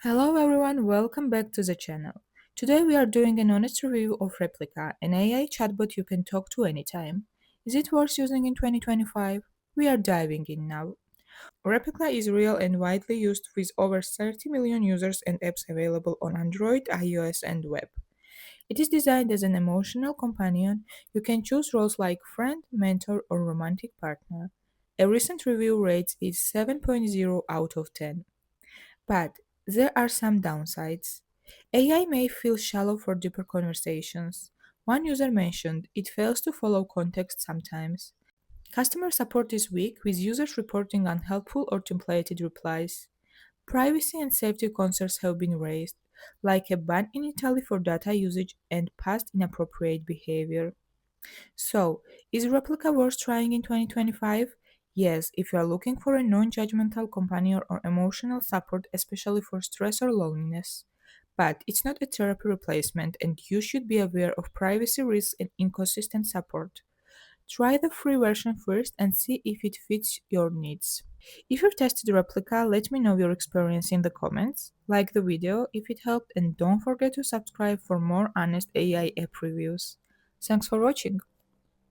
Hello everyone, welcome back to the channel. Today we are doing an honest review of Replika, an AI chatbot you can talk to anytime. Is it worth using in 2025? We are diving in now. Replika is real and widely used with over 30 million users and apps available on Android, iOS, and web. It is designed as an emotional companion. You can choose roles like friend, mentor, or romantic partner. A recent review rates it 7.0 out of 10. But there are some downsides. AI may feel shallow for deeper conversations. One user mentioned it fails to follow context sometimes. Customer support is weak, with users reporting unhelpful or templated replies. Privacy and safety concerns have been raised, like a ban in Italy for data usage and past inappropriate behavior. So, is Replica worth trying in 2025? Yes, if you are looking for a non judgmental companion or emotional support, especially for stress or loneliness. But it's not a therapy replacement, and you should be aware of privacy risks and inconsistent support. Try the free version first and see if it fits your needs. If you've tested Replica, let me know your experience in the comments. Like the video if it helped, and don't forget to subscribe for more honest AI app reviews. Thanks for watching.